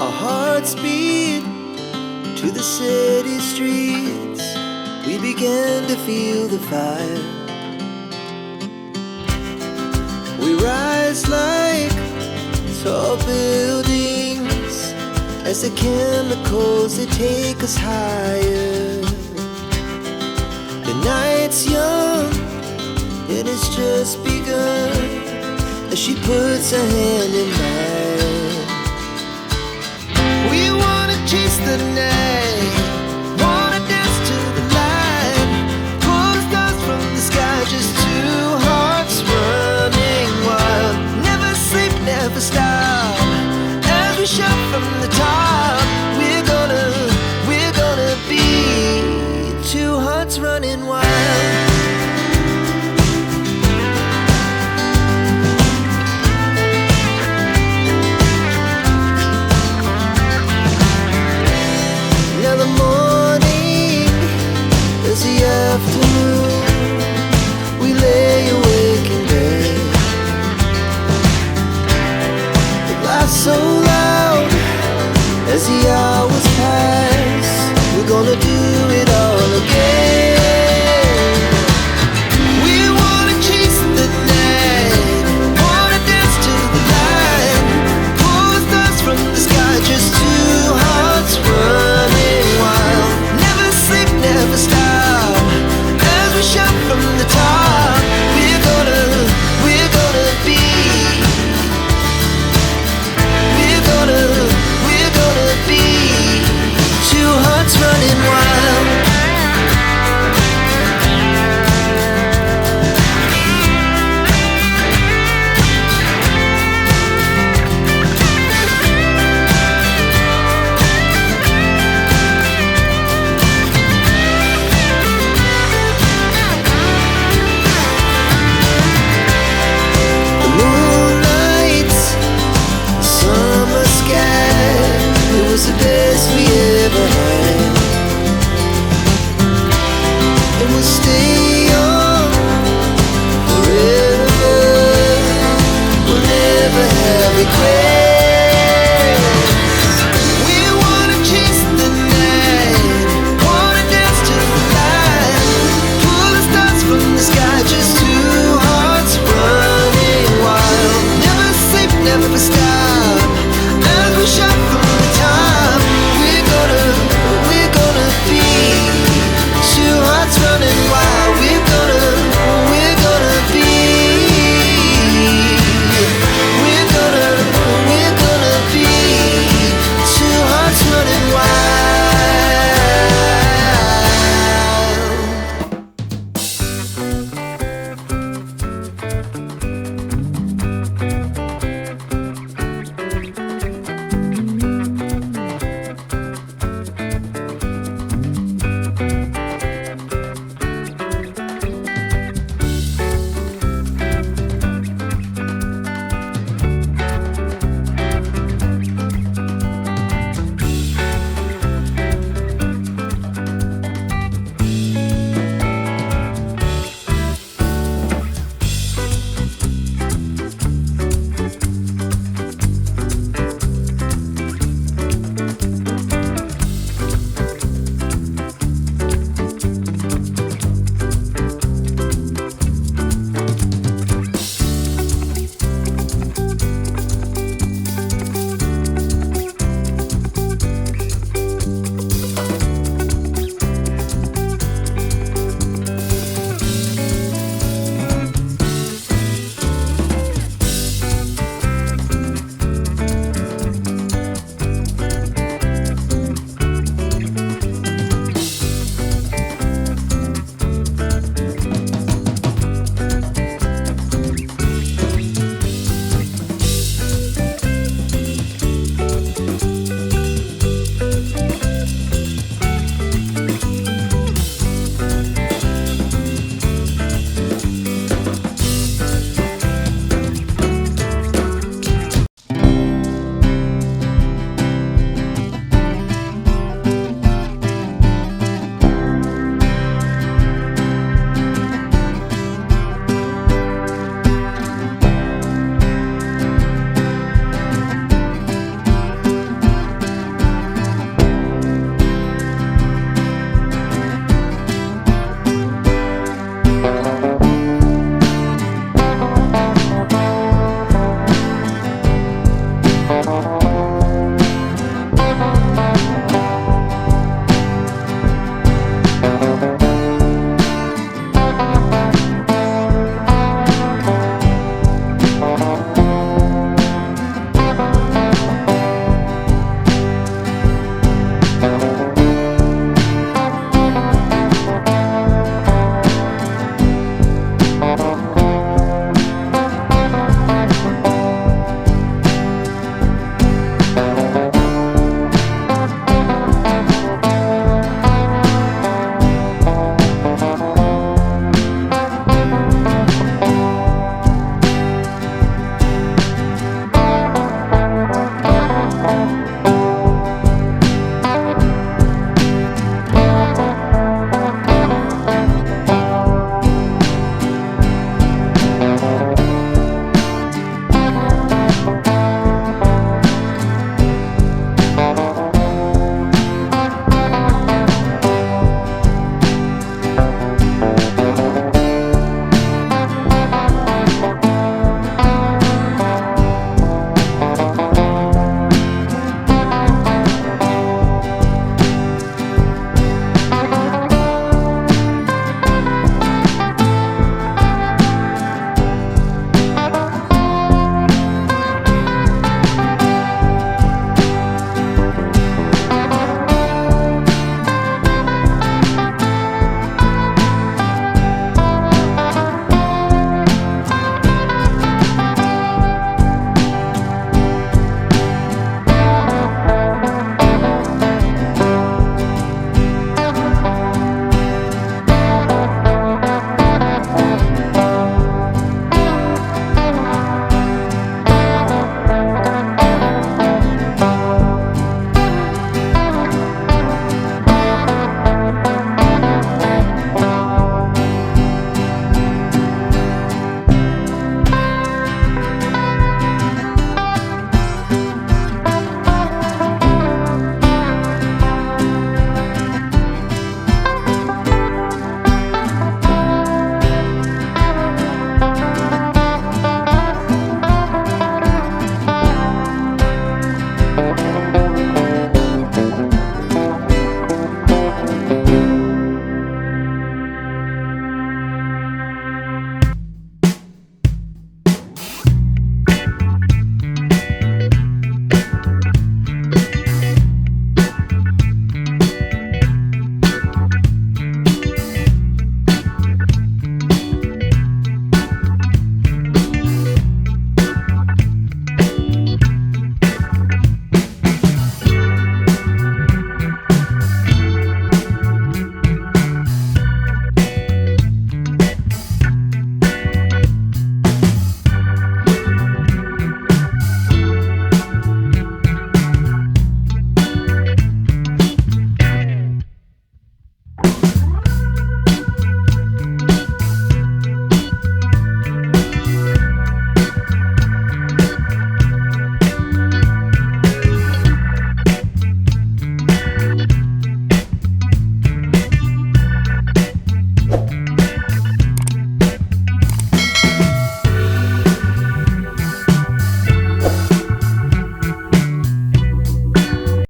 Our hearts beat to the city streets. We began to feel the fire. We rise like tall buildings as the chemicals, they take us higher. The night's young, it has just begun, as she puts her hand in mine. We wanna chase the night, wanna dance to the light, pull the stars from the sky, just two hearts running wild. Never sleep, never stop, as we shout from the top. We're gonna be two hearts running wild. Now the morning is the afternoon. We lay awake in bed. It lasts so long.